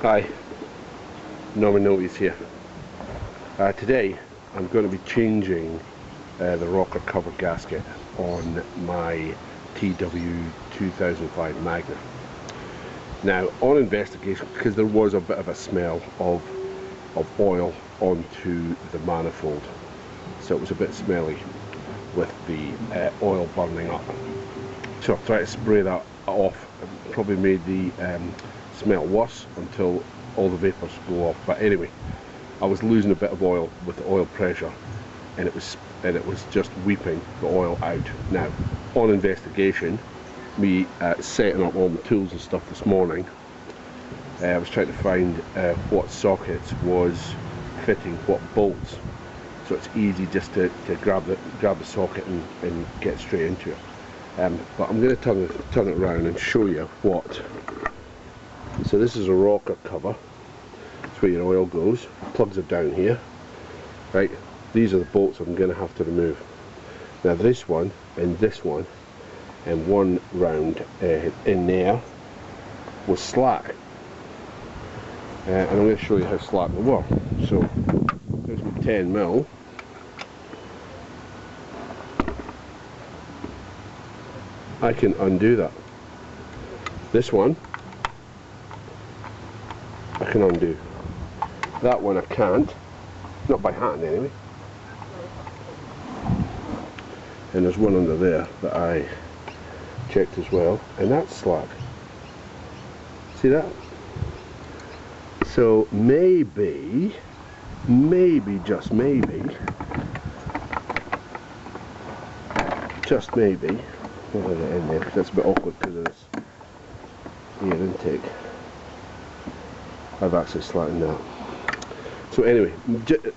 Hi, Norman Noties here. Today I'm going to be changing the rocker cover gasket on my TW2005 Magna. Now, on investigation, because there was a bit of a smell of oil onto the manifold, so it was a bit smelly with the oil burning up. So I tried to spray that off. It probably made the smell worse until all the vapors go off. But anyway, I was losing a bit of oil with the oil pressure, and it was just weeping the oil out. Now, on investigation, me setting up all the tools and stuff this morning, I was trying to find what sockets was fitting what bolts, so it's easy just to grab the socket and get straight into it. But I'm going to turn it around and show you what. So this is a rocker cover. That's where your oil goes. Plugs are down here. Right. These are the bolts I'm going to have to remove. Now this one and this one and one round in there was slack. And I'm going to show you how slack they were. So there's my 10mm. I can undo that. This one I can undo. That one I can't. Not by hand anyway. And there's one under there that I checked as well, and that's slack. See that? So maybe, just maybe, I'll let it in there because that's a bit awkward because of this air intake. I've actually slackened that. So anyway,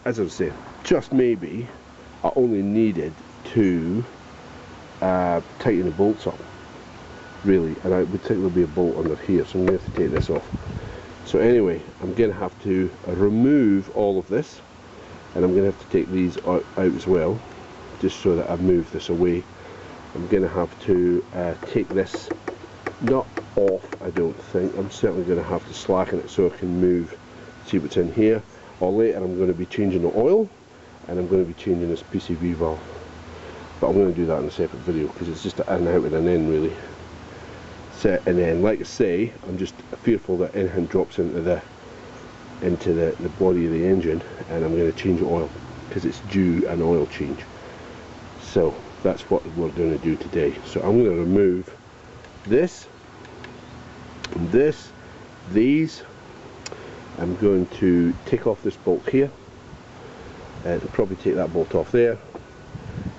as I was saying, just maybe I only needed to tighten the bolts up, really, and I would think there'll be a bolt under here, so I'm going to have to take this off. So anyway, I'm going to have to remove all of this, and I'm going to have to take these out as well, just so that I've moved this away. I'm going to have to take this not off, I don't think. I'm certainly going to have to slacken it so I can move, see what's in here. Or later I'm going to be changing the oil, and I'm going to be changing this PCV valve. But I'm going to do that in a separate video because it's just an out and an in really. And then, like I say, I'm just fearful that anything drops into the body of the engine, and I'm going to change the oil because it's due an oil change. So that's what we're going to do today. So I'm going to remove this, these. I'm going to take off this bolt here, and probably take that bolt off there,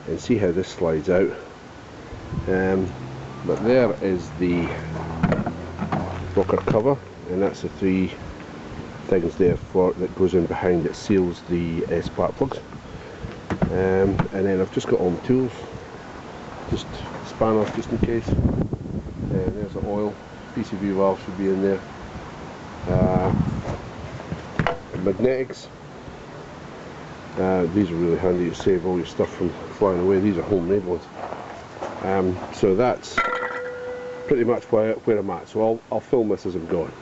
and see how this slides out. But there is the rocker cover, and that's the three things there that goes in behind that seals the spark plugs. And then I've just got all my tools, just spanners just in case. And there's the oil, PCV valve should be in there. Magnetics. These are really handy to save all your stuff from flying away. These are homemade ones. So that's pretty much where I'm at. So I'll film this as I'm going.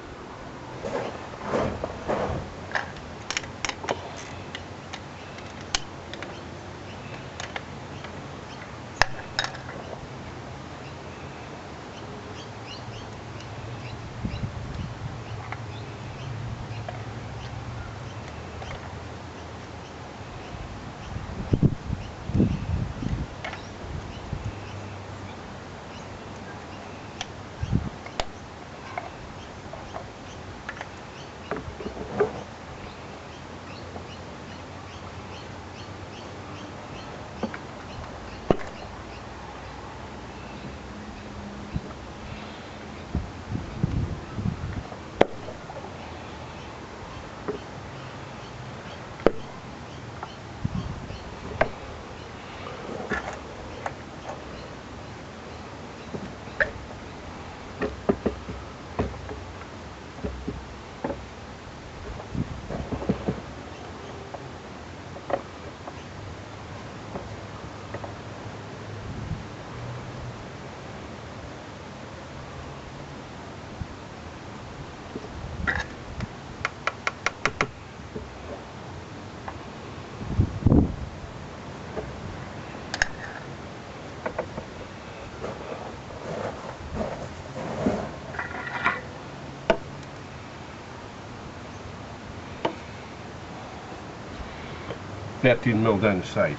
13mm down the side.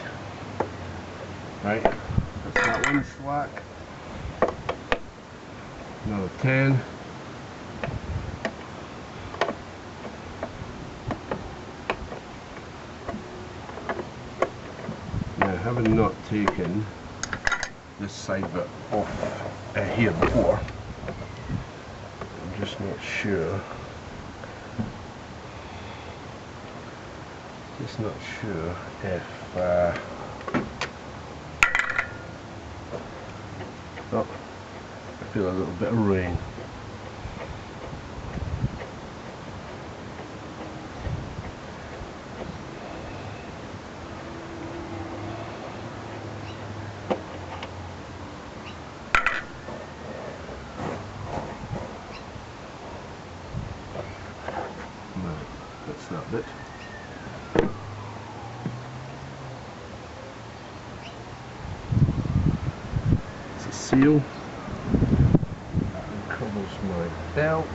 Right, that's that one slack. Another 10. Now, having not taken this side bit off here before, I'm just not sure. Just not sure if oh, I feel a little bit of rain. No, that's that bit. Seal that covers my belt.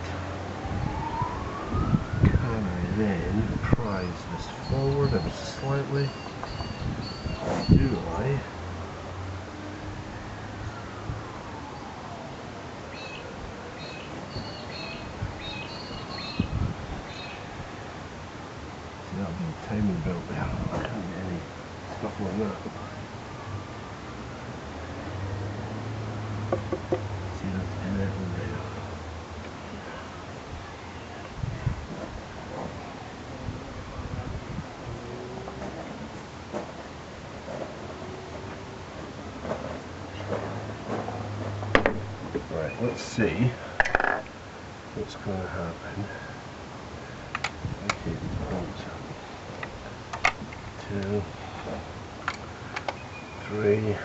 Can I then prise this forward ever so slightly? Do I? See, that'll be a timing belt there. I can't get any stuff like that. See, that's metal there. Right, let's see what's going to happen. I take the bolts up. 2, 3.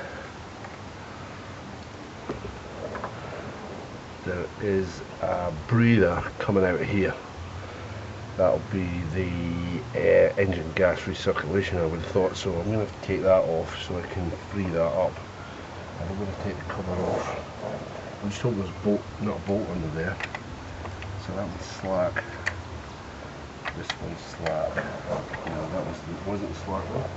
There is a breather coming out here. That'll be the engine gas recirculation, I would have thought, so I'm going to have to take that off so I can free that up. And I'm going to take the cover off. I'm just hoping there's not a bolt under there. So that one's slack. This one's slack. No, that wasn't the slack one.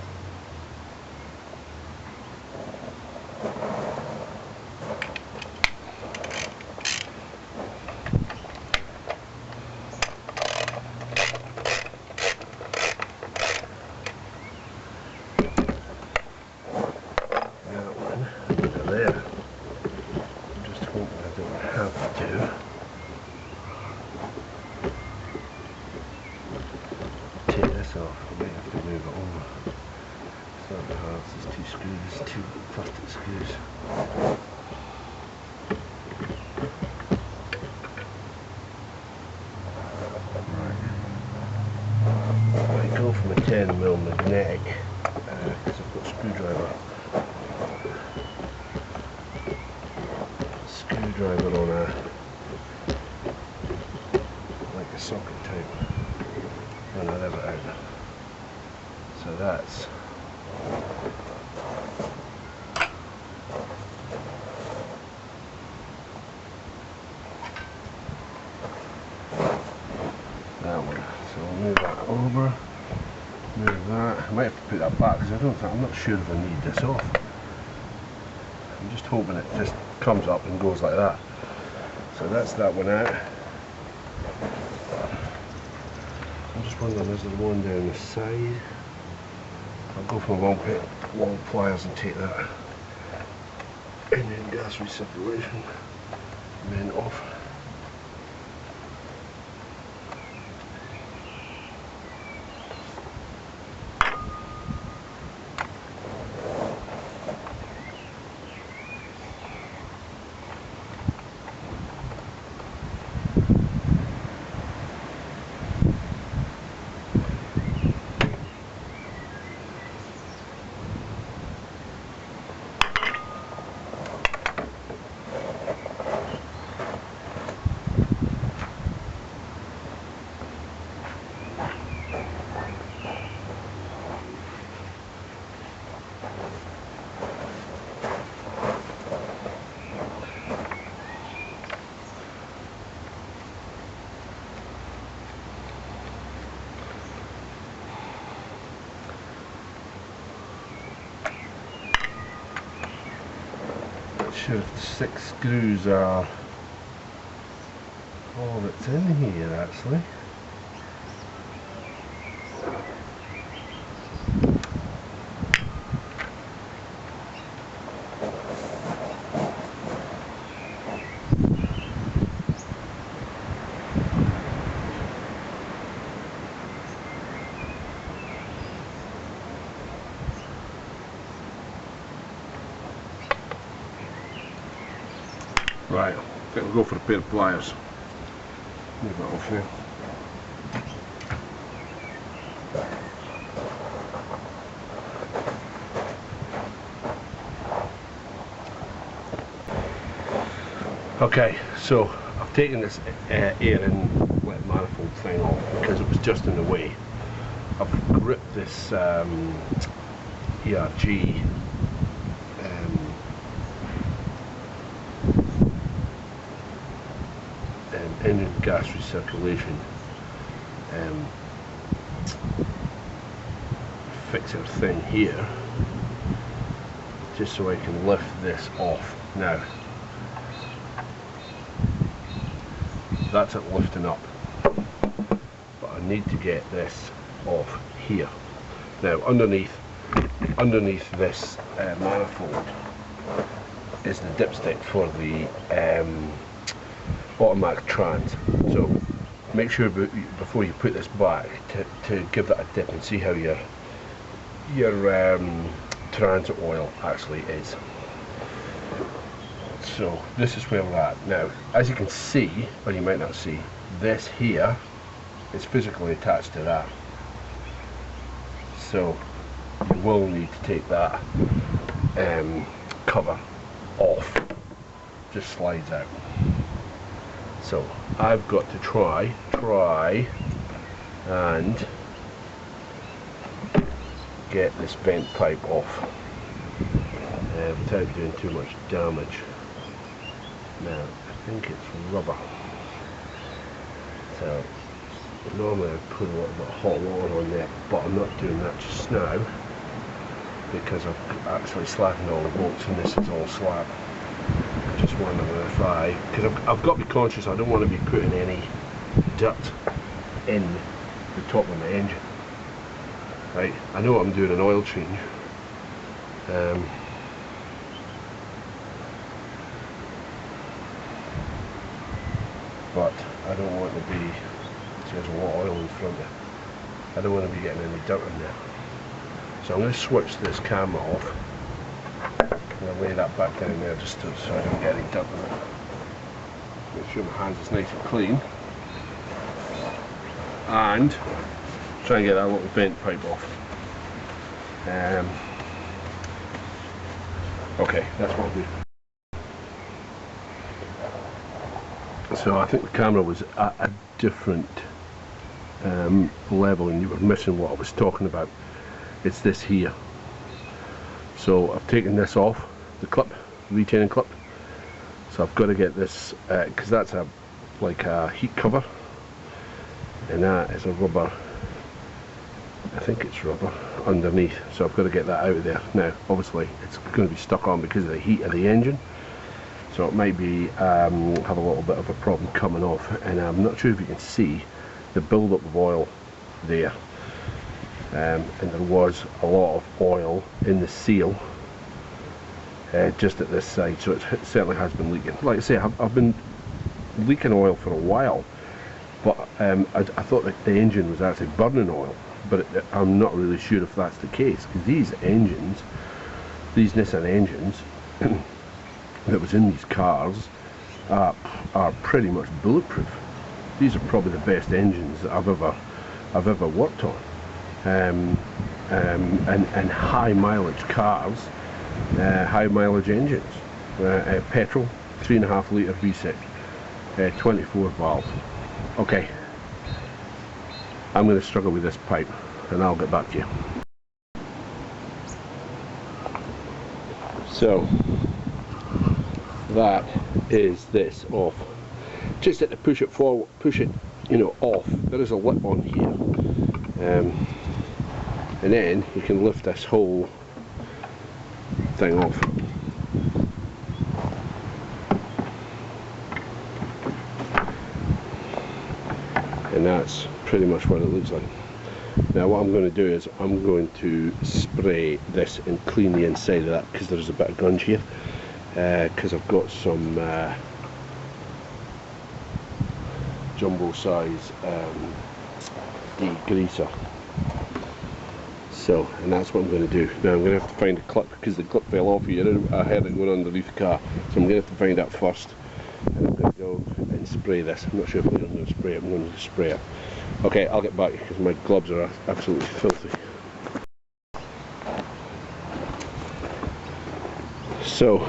There. I'm just hoping I don't have to take this off. I might have to move it over. It's not hard, there's 2 screws, 2 plastic screws. Right. I might go from a 10mm magnetic because I've got a screwdriver on like a socket type, and I'll have it out. So that's that one. So I'll move that over, move that. I might have to put that back because I'm not sure if I need this off. I'm just hoping it just comes up and goes like that. So that's that one out. I'm just wondering, is there one down the side? I'll go for long pliers and take that. And then gas recirculation, and then off. sure if the 6 screws are all that's in here actually. Right, I think we'll go for a pair of pliers. Move that off here. Okay, so I've taken this air and wet manifold thing off because it was just in the way. I've gripped this ERG engine gas recirculation fixer thing here, just so I can lift this off. Now that's it lifting up, but I need to get this off here. Now underneath this manifold is the dipstick for the automatic trans, so make sure before you put this back to give that a dip and see how your transit oil actually is. So this is where we're at now. As you can see, or you might not see, this here is physically attached to that, so you will need to take that cover off. Just slides out. So I've got to try and get this vent pipe off without doing too much damage. Now I think it's rubber, so normally I'd put a little bit of hot water on there, but I'm not doing that just now because I've actually slackened all the bolts and this is all slab. Just want to verify, because I've got to be conscious I don't want to be putting any dirt in the top of my engine. Right, I know I'm doing an oil change, but I don't want to be, there's a lot of oil in front of it, I don't want to be getting any dirt in there. So I'm going to switch this camera off. I'm going to lay that back down there just so I don't get any dirt in it. Make sure my hands is nice and clean. And try and get that little vent pipe off. Okay, that's what I'll do. So I think the camera was at a different level and you were missing what I was talking about. It's this here. So I've taken this off, the clip, retaining clip. So I've got to get this, because that's like a heat cover, and that is a rubber, I think it's rubber, underneath. So I've got to get that out of there. Now obviously it's going to be stuck on because of the heat of the engine, so it might be have a little bit of a problem coming off, and I'm not sure if you can see the build-up of oil there. And there was a lot of oil in the seal just at this side, so it certainly has been leaking. Like I say, I've been leaking oil for a while, but I thought that the engine was actually burning oil, but I'm not really sure if that's the case, because these engines, these Nissan engines that was in these cars are pretty much bulletproof. These are probably the best engines that I've ever worked on. And high mileage cars, high mileage engines, petrol, 3.5 litre V6, 24 valve. Okay, I'm going to struggle with this pipe and I'll get back to you. So that is this off. Just had to push it forward, push it, off. There is a lip on here. And then you can lift this whole thing off. and that's pretty much what it looks like. Now what I'm going to do is I'm going to spray this and clean the inside of that, because there's a bit of gunge here, because I've got some jumbo size degreaser. So, and that's what I'm going to do. Now I'm going to have to find a clip, because the clip fell off here. I heard it going underneath the car, so I'm going to have to find that first, and I'm going to go and spray this. I'm not sure if I'm going to spray it. I'm going to spray it. Okay, I'll get back because my gloves are absolutely filthy. So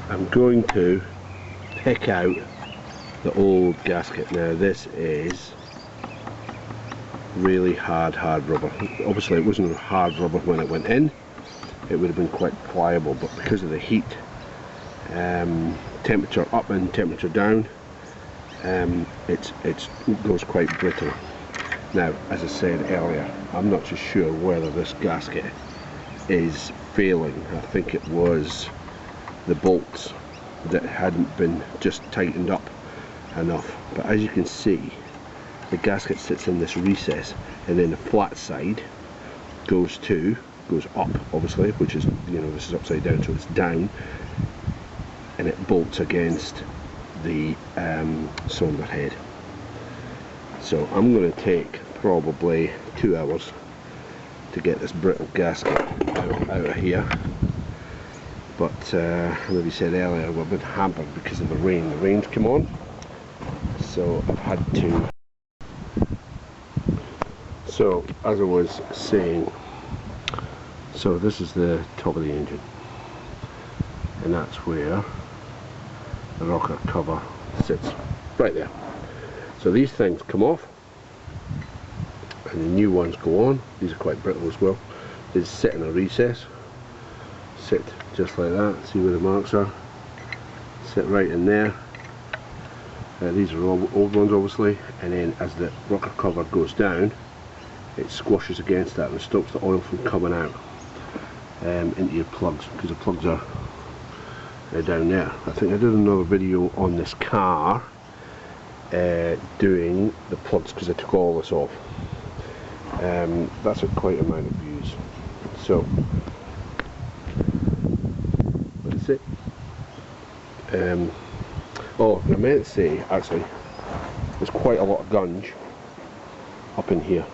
I'm going to pick out the old gasket. Now this is really hard rubber. Obviously it wasn't hard rubber when it went in. It would have been quite pliable, but because of the heat, temperature up and temperature down, it goes quite brittle. Now, as I said earlier, I'm not so sure whether this gasket is failing. I think it was the bolts that hadn't been just tightened up enough. But as you can see, the gasket sits in this recess, and then the flat side goes up, obviously, which is, you know, this is upside down, so it's down, and it bolts against the cylinder head. So I'm going to take probably 2 hours to get this brittle gasket out of here. But like we said earlier, we've been hampered because of the rain. The rain's come on, so I've had to. So as I was saying, so this is the top of the engine, and that's where the rocker cover sits, right there. So these things come off and the new ones go on. These are quite brittle as well. They sit in a recess, sit just like that. See where the marks are? Sit right in there. These are all old ones, obviously, and then as the rocker cover goes down, it squashes against that and stops the oil from coming out into your plugs, because the plugs are down there. I think I did another video on this car doing the plugs, because I took all this off. That's a quite amount of views. So that's it. Oh, and I meant to say, actually, there's quite a lot of gunge up in here.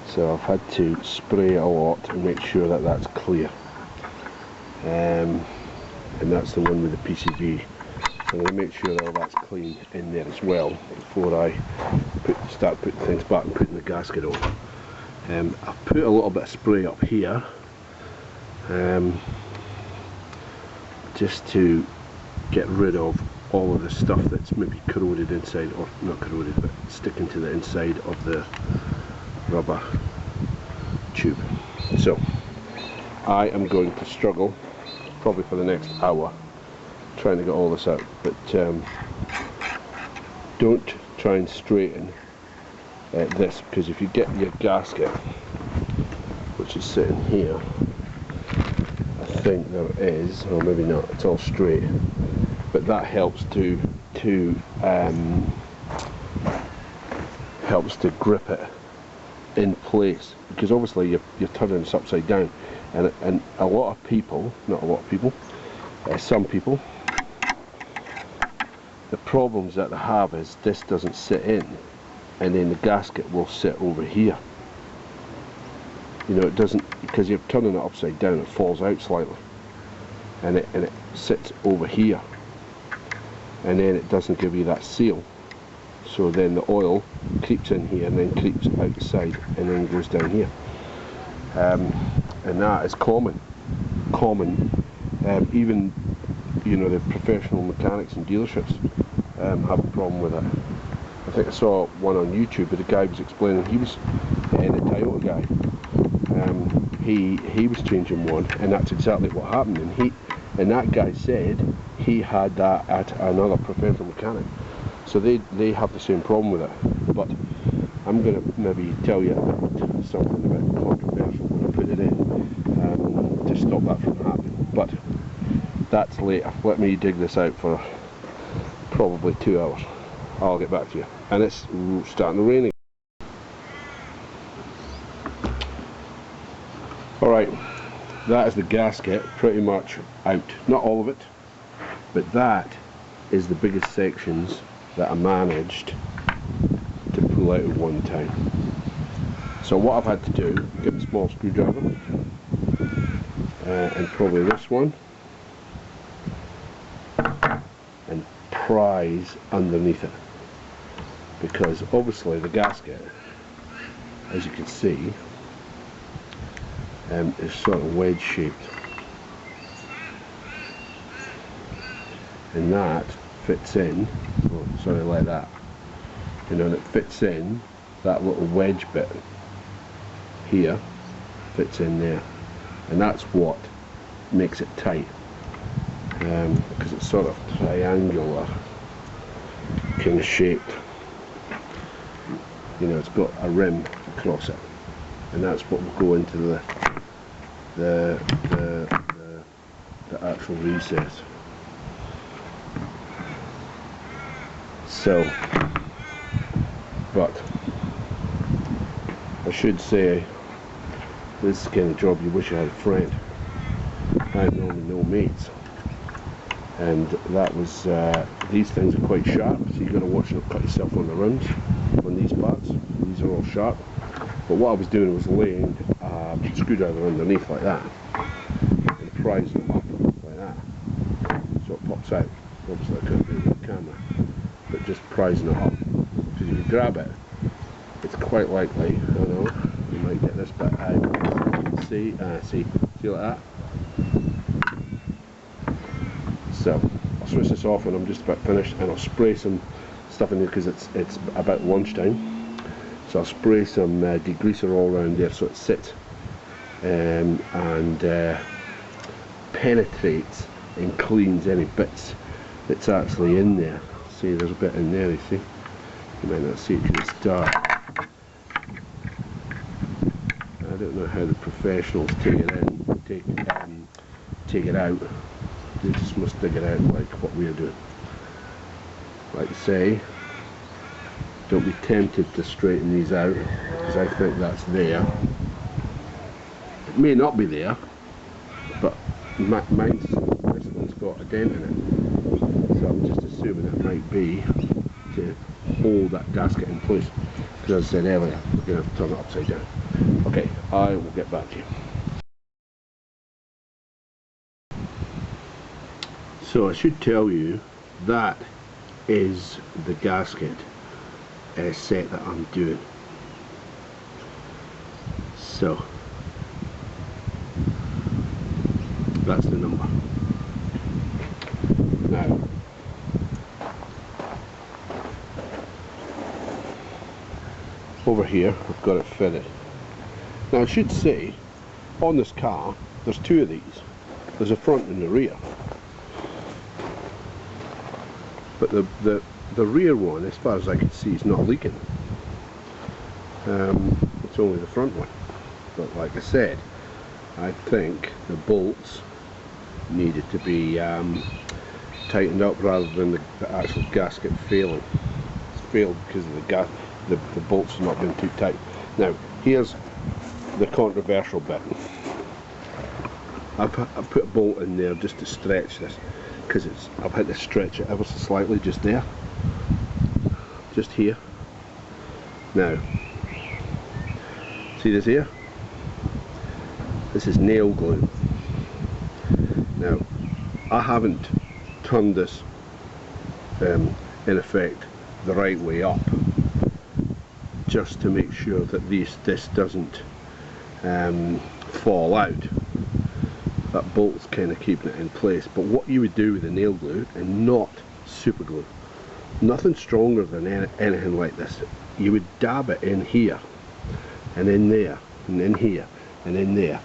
So I've had to spray a lot and make sure that that's clear. And that's the one with the PCV. So I'm going to make sure that all that's clean in there as well before I start putting things back and putting the gasket on. I've put a little bit of spray up here, just to get rid of all of the stuff that's maybe corroded inside, or not corroded, but sticking to the inside of the rubber tube. So I am going to struggle probably for the next hour trying to get all this out, but don't try and straighten this, because if you get your gasket, which is sitting here, I think there is, or maybe not, it's all straight, but that helps to grip it in place, because obviously you're turning this upside down, and a lot of people, not a lot of people, some people, the problems that they have is this doesn't sit in, and then the gasket will sit over here. You know, it doesn't, because you're turning it upside down, it falls out slightly, and it sits over here, and then it doesn't give you that seal. So then the oil creeps in here and then creeps out the side and then goes down here. And that is common. Even, you know, the professional mechanics and dealerships have a problem with it. I think I saw one on YouTube, but the guy was explaining, he was the Toyota guy. He was changing one, and that's exactly what happened. And that guy said he had that at another professional mechanic. So they have the same problem with it. But I'm going to maybe tell you something a bit controversial when I put it in, to stop that from happening. But that's later. Let me dig this out for probably 2 hours. I'll get back to you. And it's starting to rain again. Alright, that is the gasket pretty much out. Not all of it, but that is the biggest sections that I managed to pull out at one time. So what I've had to do, get a small screwdriver, and probably this one, and prise underneath it, because obviously the gasket, as you can see, is sort of wedge shaped, and that fits in, oh, sorry, like that, you know, and it fits in, that little wedge bit here fits in there, and that's what makes it tight, because it's sort of triangular kind of shaped, you know, it's got a rim across it, and that's what will go into the actual recess. So, but I should say, this is the kind of job you wish you had a friend. I have normally no mates, and that was these things are quite sharp, so you've got to watch not cut yourself on the rims on these parts. These are all sharp. But what I was doing was laying a screwdriver underneath like that and prising them up like that, so it pops out. Obviously I couldn't do it with the camera, but just prising it up, because if you grab it, it's quite likely, I don't know, you might get this bit out. See like that. So I'll switch this off when I'm just about finished, and I'll spray some stuff in there because it's about lunchtime. So I'll spray some degreaser all around there so it sits and penetrates and cleans any bits that's actually in there. See, there's a bit in there, you see. You might not see it because it's dark. I don't know how the professionals take it in, take it out. They just must dig it out like what we're doing. Like I say, don't be tempted to straighten these out, because I think that's there. It may not be there, but mine's, this one's got a dent in it, so I'm just assuming it might be to hold that gasket in place, because as I said earlier, we're going to have to turn it upside down. Okay, I will get back to you. So I should tell you that is the gasket set that I'm doing. So that's the number. Now over here I've got it fitted. Now I should say, on this car there's two of these. There's a front and a rear. But the rear one, as far as I can see, is not leaking. It's only the front one. But like I said, I think the bolts needed to be tightened up rather than the actual gasket failing. It's failed because of the bolts have not been too tight. Now here's the controversial bit. I've put a bolt in there just to stretch this, because I've had to stretch it ever so slightly just there, just here. Now see this here? This is nail glue. Now I haven't turned this in effect the right way up, just to make sure that this doesn't fall out. That bolt's kind of keeping it in place. But what you would do with the nail glue, and not super glue, nothing stronger than anything like this, you would dab it in here and in there and in here and in there,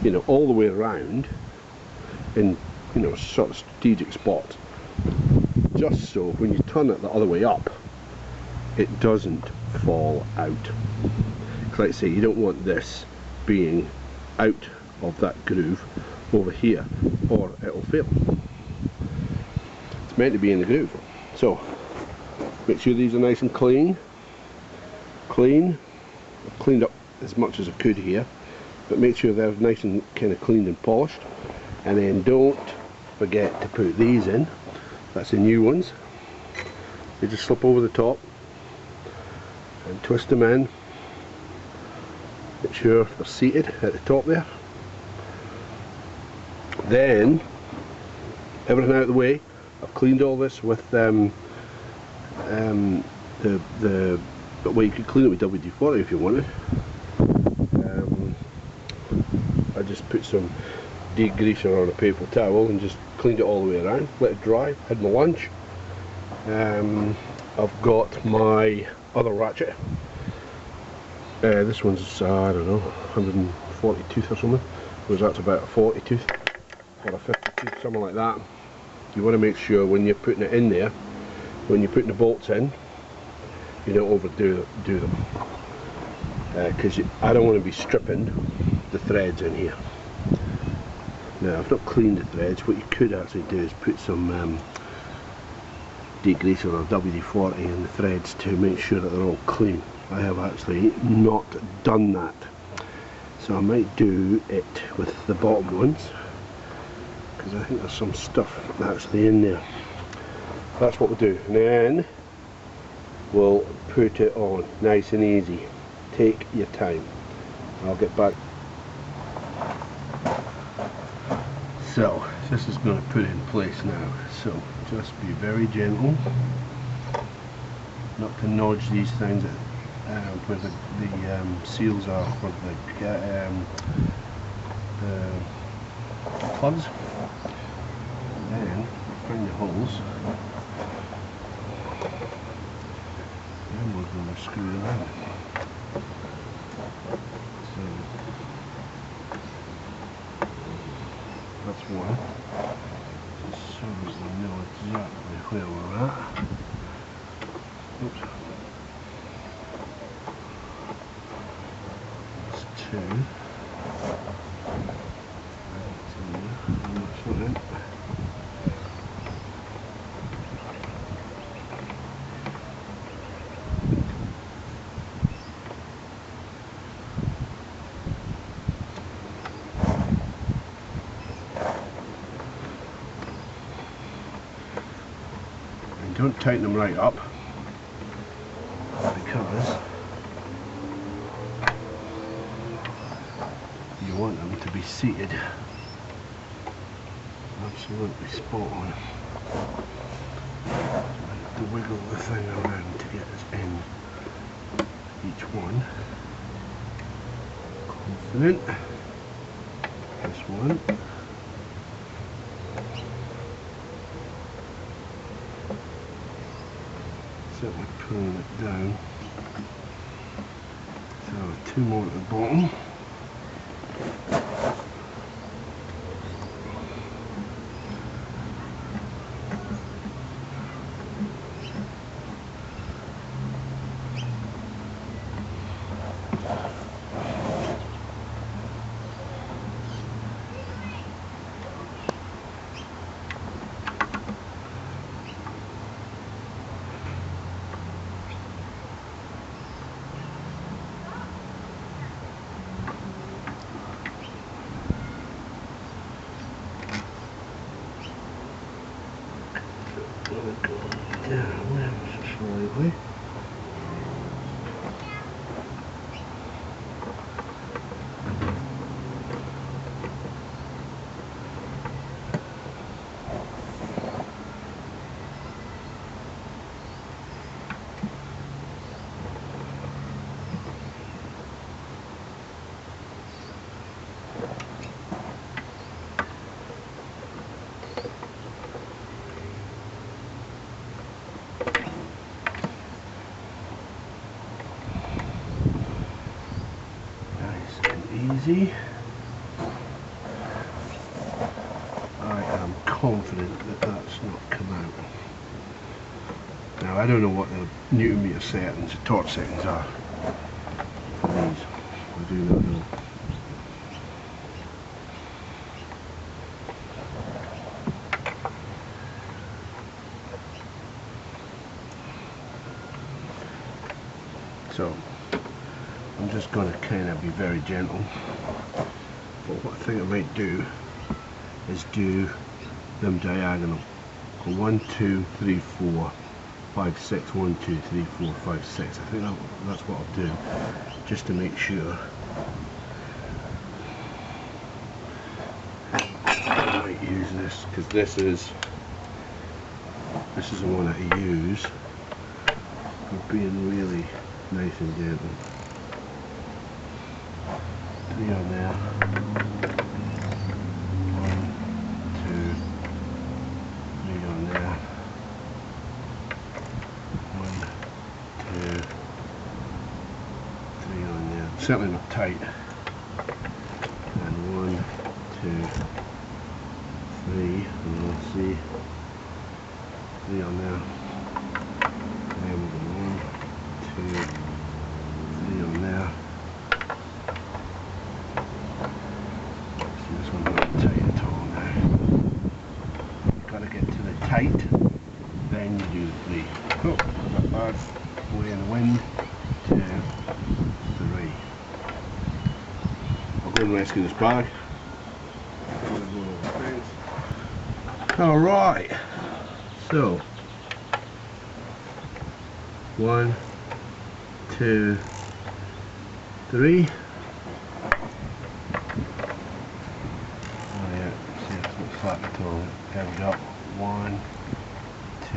you know, all the way around in, you know, sort of strategic spots, just so when you turn it the other way up it doesn't fall out. Because like I say, you don't want this being out of that groove over here, or it'll fail. It's meant to be in the groove. So make sure these are nice and clean. I've cleaned up as much as I could here, but make sure they're nice and kind of cleaned and polished. And then don't forget to put these in. That's the new ones. They just slip over the top and twist them in. Make sure they're seated at the top there. Then everything out of the way. I've cleaned all this with well, you could clean it with WD-40 if you wanted. I just put some degreaser on a paper towel and just cleaned it all the way around, let it dry, had my lunch. I've got my other ratchet. This one's, I don't know, 140 tooth or something, whereas that's about a 40 tooth or a 50 tooth, something like that. You want to make sure when you're putting it in there, when you're putting the bolts in, you don't overdo them, because I don't want to be stripping the threads in here. Now I've not cleaned the threads. What you could actually do is put some degreaser or WD-40 in the threads to make sure that they're all clean. I have actually not done that, so I might do it with the bottom ones, because I think there's some stuff actually in there. That's what we'll do, and then we'll put it on nice and easy. Take your time. I'll get back. So this is going to put in place now, so just be very gentle, not to nudge these things where the seals are for the plugs. And then find the holes, and we're going to screw them in. So that's one, just so that we know exactly where we're at. Oops. That's two. That's not it. Don't tighten them right up, because you want them to be seated absolutely spot on. I have to wiggle the thing around to get us in each one. Confident. This one. Certainly pulling it down. So two more at the bottom. Down ever so slightly. Easy. I am confident that that's not come out. Now I don't know what the Newton meter settings, the torque settings are for these. I do not know. So I'm just going to kind of be very gentle. But what I think I might do is do them diagonal. So 1, 2, 3, 4, 5, 6, 1, 2, 3, 4, 5, 6. I think that's what I'll do, just to make sure. I might use this because this is the one that I use for being really nice and gentle. 3 on there. 1, 2, 3 on there. 1, 2, 3 on there. Certainly not tight. And 1, 2, 3. And we'll see. 3 on there. And then we'll go 1, 2, 3 on there. See, this one's not tight at all now. You've got to get to the tight, then you do the 3. Oh, that bag away in the wind. 2, 3. I'll go and rescue this bag. Alright. So 1, 2, 3. Oh yeah, see it's not flat at all. There we go. 1, 2,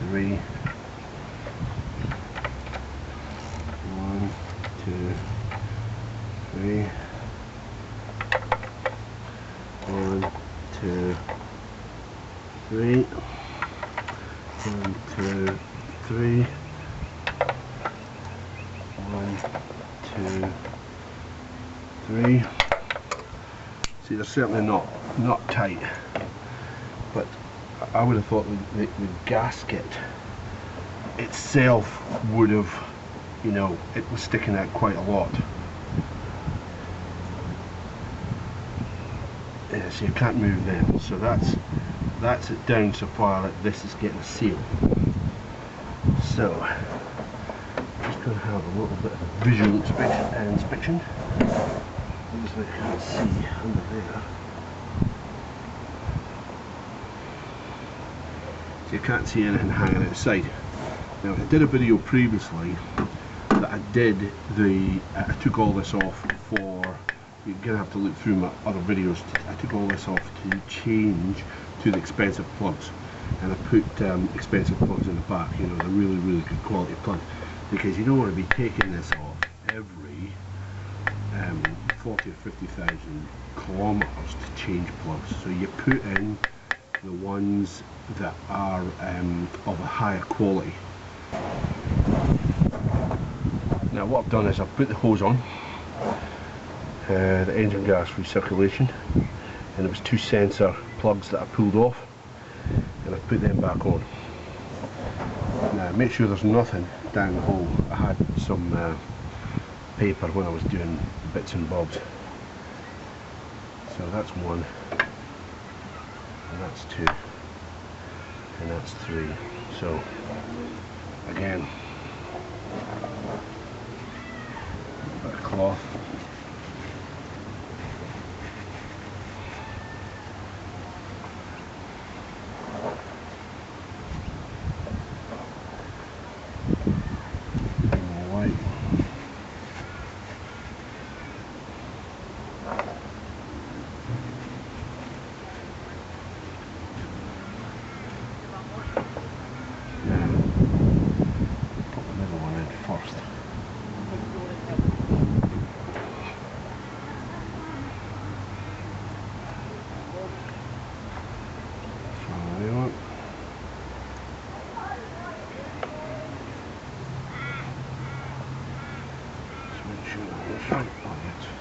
3. 1, 2, 3. 1, 2, 3. 1, 2, 3. 1, 2, 3. See, they're certainly not tight, but I would have thought the gasket itself would have, you know, it was sticking out quite a lot. Yeah, so you can't move them. So that's it down so far that this is getting sealed. So I'm just going to have a little bit of a visual inspection. Obviously I can't see under there. So you can't see anything hanging outside. Now I did a video previously that I took all this off for, you're going to have to look through my other videos. I took all this off to change to the expensive plugs, and I put expensive plugs in the back, you know, the really good quality plugs, because you don't want to be taking this off every 40 or 50,000 kilometers to change plugs. So you put in the ones that are of a higher quality. Now what I've done is I've put the hose on, the engine gas recirculation, and there was 2 sensor plugs that I pulled off, and I put them back on. Now make sure there's nothing down the hole. I had some paper when I was doing bits and bobs. So that's 1, and that's 2, and that's 3. So again, a bit of cloth.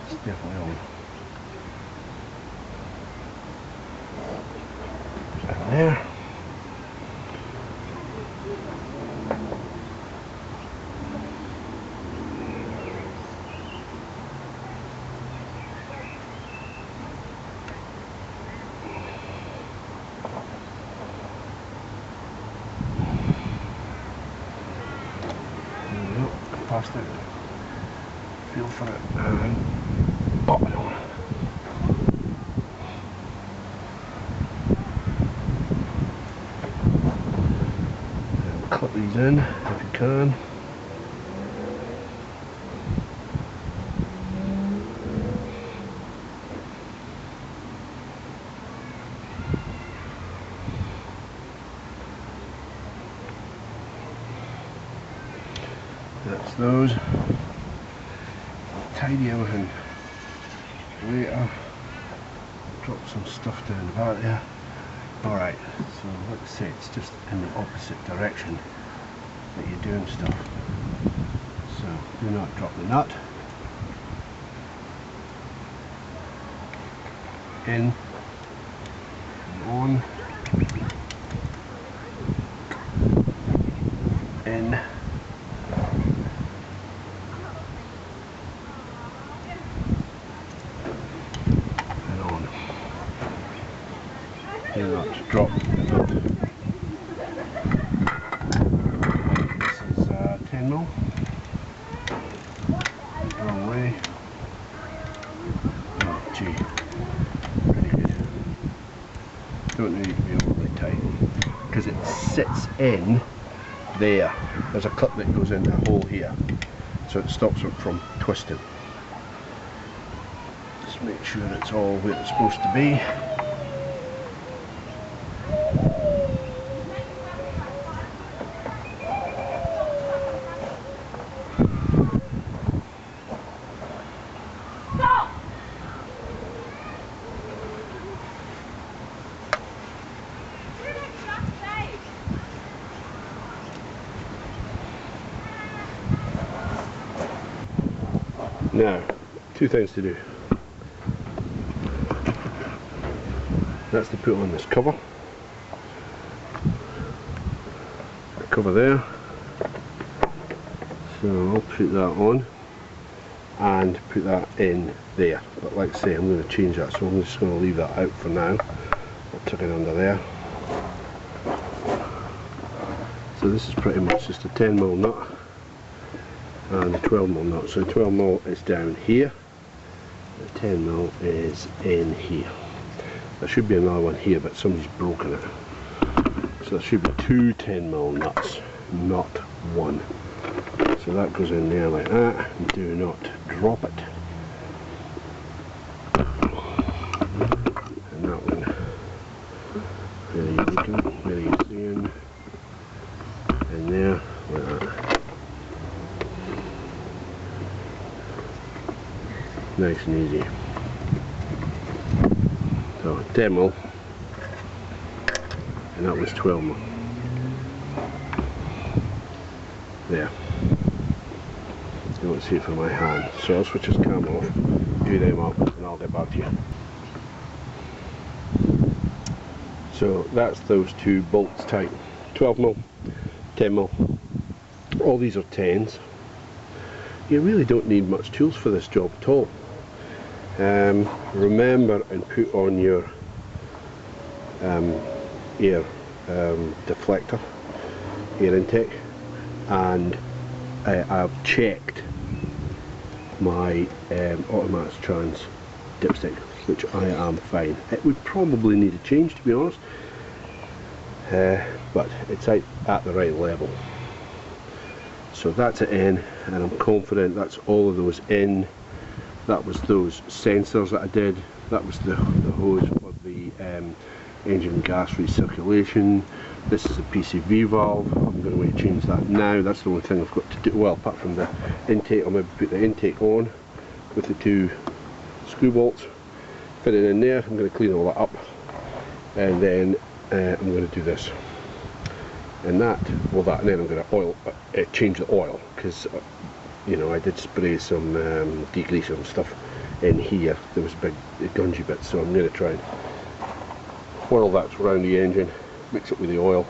It's definitely on. Down there. fantastic. Feel for it and pop it on. And clip these in if you can. That's those. I'll tidy everything later. Drop some stuff down the back there. Alright, so like I say, it's just in the opposite direction that you're doing stuff. So do not drop the nut. In and on. In. Do not drop the nut. This is 10mm. Wrong way. Oh gee, pretty good. Don't need to be overly tight because it sits in there. There's a clip that goes in the hole here, so it stops it from twisting. Just make sure it's all where it's supposed to be. Now, two things to do. That's to put on this cover. The cover there. So I'll put that on and put that in there. But like I say, I'm going to change that, so I'm just going to leave that out for now. I'll tuck it under there. So this is pretty much just a 10mm nut and the 12mm nut. So 12mm is down here, the 10mm is in here. There should be another one here, but somebody's broken it. So there should be two 10mm nuts, not one. So that goes in there like that, and do not drop it. And that one, where are you looking, where are you seeing? In there, like that. Nice and easy. So 10mm, and that was 12mm. There. You won't see it from my hand. So I'll switch this camera off, do them up, and I'll get back to you. So that's those two bolts tight. 12mm, 10mm. All these are 10s. You really don't need much tools for this job at all. Remember and put on your air deflector, air intake, and I've checked my automatic trans dipstick, which I am fine. It would probably need a change, to be honest, but it's at the right level. So that's it in, and I'm confident that's all of those in. That was those sensors that I did. That was the hose for the engine gas recirculation. This is a PCV valve. I'm going to wait to change that now. That's the only thing I've got to do. Well, apart from the intake, I'll maybe put the intake on with the two screw bolts, fit it in there. I'm going to clean all that up, and then I'm going to do this. And that, well, that, and then I'm going to change the oil, because you know, I did spray some degreaser and stuff in here. There was big gungy bits, so I'm going to try and whirl that around the engine, mix it with the oil,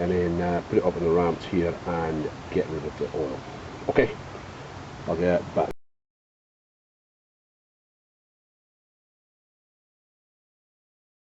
and then put it up on the ramps here and get rid of the oil. Okay, I'll get back.